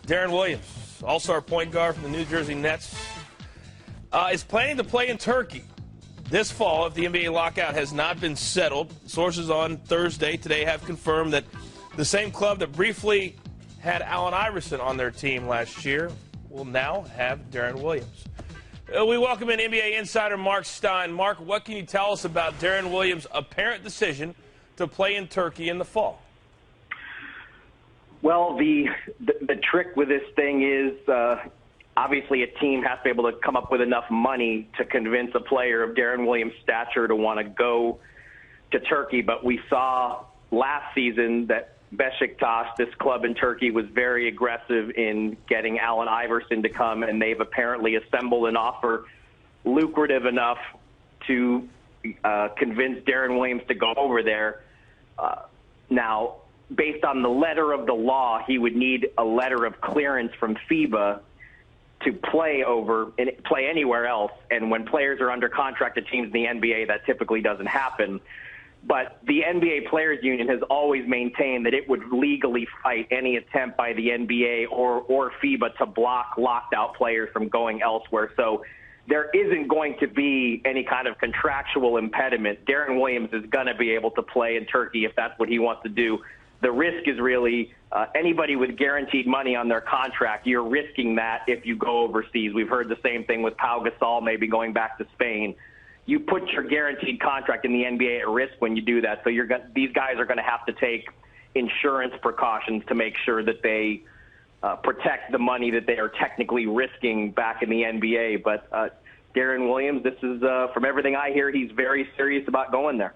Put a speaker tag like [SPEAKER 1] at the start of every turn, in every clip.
[SPEAKER 1] Deron Williams, all-star point guard from the New Jersey Nets, is planning to play in Turkey this fall if the NBA lockout has not been settled. Sources on Thursday today have confirmed that the same club that briefly had Allen Iverson on their team last year will now have Deron Williams. We welcome in NBA insider Mark Stein. Mark, what can you tell us about Deron Williams' apparent decision to play in Turkey in the fall?
[SPEAKER 2] Well, the trick with this thing is obviously a team has to be able to come up with enough money to convince a player of Deron Williams' stature to want to go to Turkey. But we saw last season that Beşiktaş, this club in Turkey, was very aggressive in getting Allen Iverson to come, and they've apparently assembled an offer lucrative enough to convince Deron Williams to go over there. Now, based on the letter of the law, he would need a letter of clearance from FIBA to play anywhere else. And when players are under contract to teams in the NBA, that typically doesn't happen. But the NBA Players Union has always maintained that it would legally fight any attempt by the NBA or FIBA to block locked-out players from going elsewhere. So there isn't going to be any kind of contractual impediment. Deron Williams is going to be able to play in Turkey if that's what he wants to do. The risk is really anybody with guaranteed money on their contract, you're risking that if you go overseas. We've heard the same thing with Pau Gasol maybe going back to Spain. You put your guaranteed contract in the NBA at risk when you do that. So these guys are going to have to take insurance precautions to make sure that they protect the money that they are technically risking back in the NBA. But Deron Williams, this is, from everything I hear, he's very serious about going there.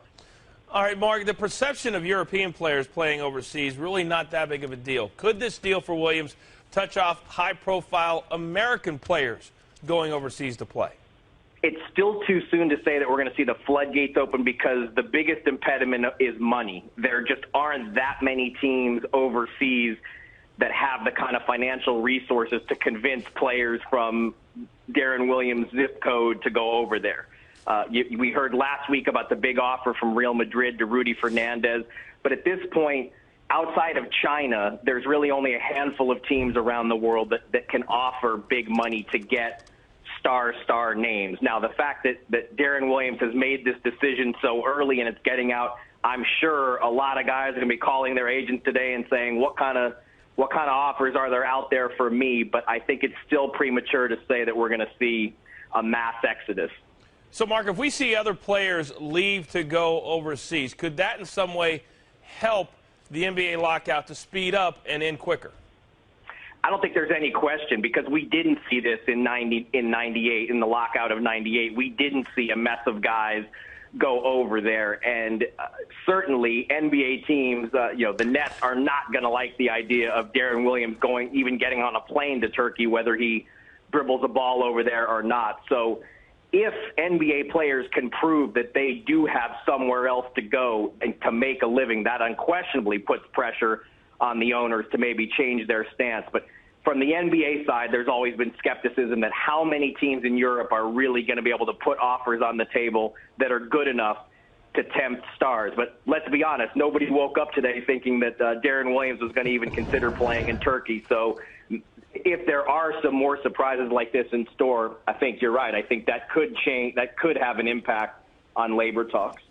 [SPEAKER 1] All right, Mark, the perception of European players playing overseas, really not that big of a deal. Could this deal for Williams touch off high-profile American players going overseas to play?
[SPEAKER 2] It's still too soon to say that we're going to see the floodgates open because the biggest impediment is money. There just aren't that many teams overseas that have the kind of financial resources to convince players from Deron Williams' zip code to go over there. We heard last week about the big offer from Real Madrid to Rudy Fernandez. But at this point, outside of China, there's really only a handful of teams around the world that can offer big money to get star names. Now, the fact that Deron Williams has made this decision so early and it's getting out, I'm sure a lot of guys are going to be calling their agents today and saying, what kind of offers are there out there for me? But I think it's still premature to say that we're going to see a mass exodus.
[SPEAKER 1] So, Mark, if we see other players leave to go overseas, could that in some way help the NBA lockout to speed up and end quicker?
[SPEAKER 2] I don't think there's any question because we didn't see this in 98, in the lockout of 98. We didn't see a mess of guys go over there. And certainly NBA teams, the Nets are not going to like the idea of Deron Williams even getting on a plane to Turkey, whether he dribbles a ball over there or not. So if NBA players can prove that they do have somewhere else to go and to make a living, that unquestionably puts pressure on the owners to maybe change their stance. But from the NBA side, there's always been skepticism that how many teams in Europe are really going to be able to put offers on the table that are good enough to tempt stars. But let's be honest, nobody woke up today thinking that Deron Williams was going to even consider playing in Turkey. So if there are some more surprises like this in store, I think you're right. I think that could change, that could have an impact on labor talks.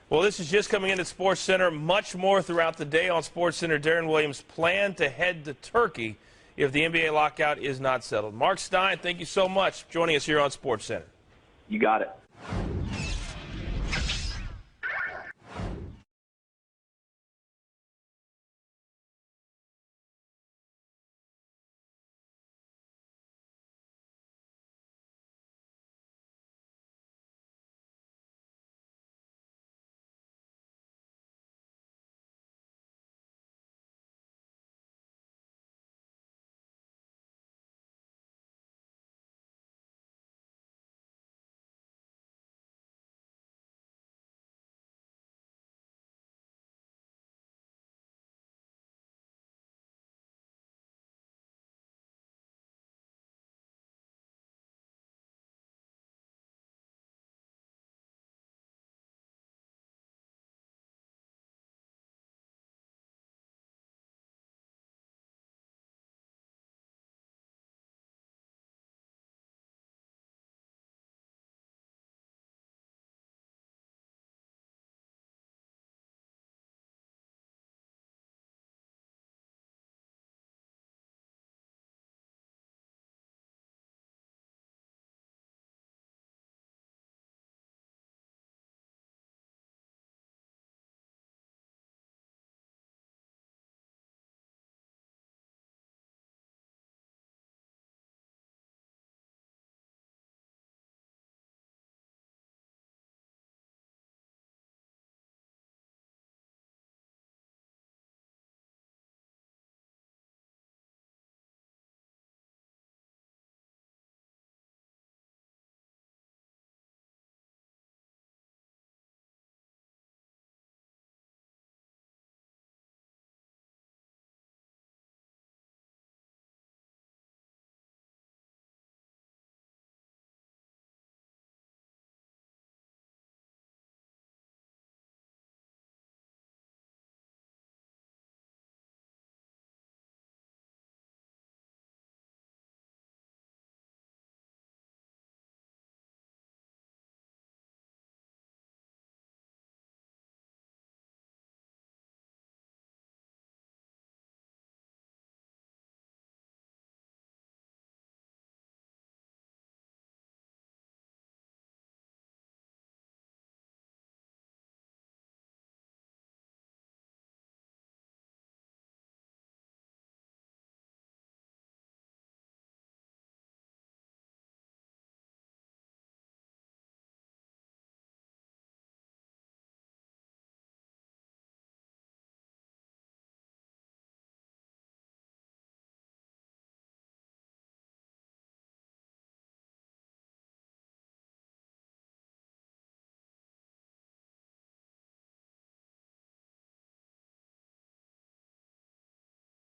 [SPEAKER 1] Well, this is just coming into SportsCenter. Much more throughout the day on SportsCenter. Deron Williams planned to head to Turkey if the NBA lockout is not settled. Mark Stein, thank you so much for joining us here on SportsCenter.
[SPEAKER 2] You got it.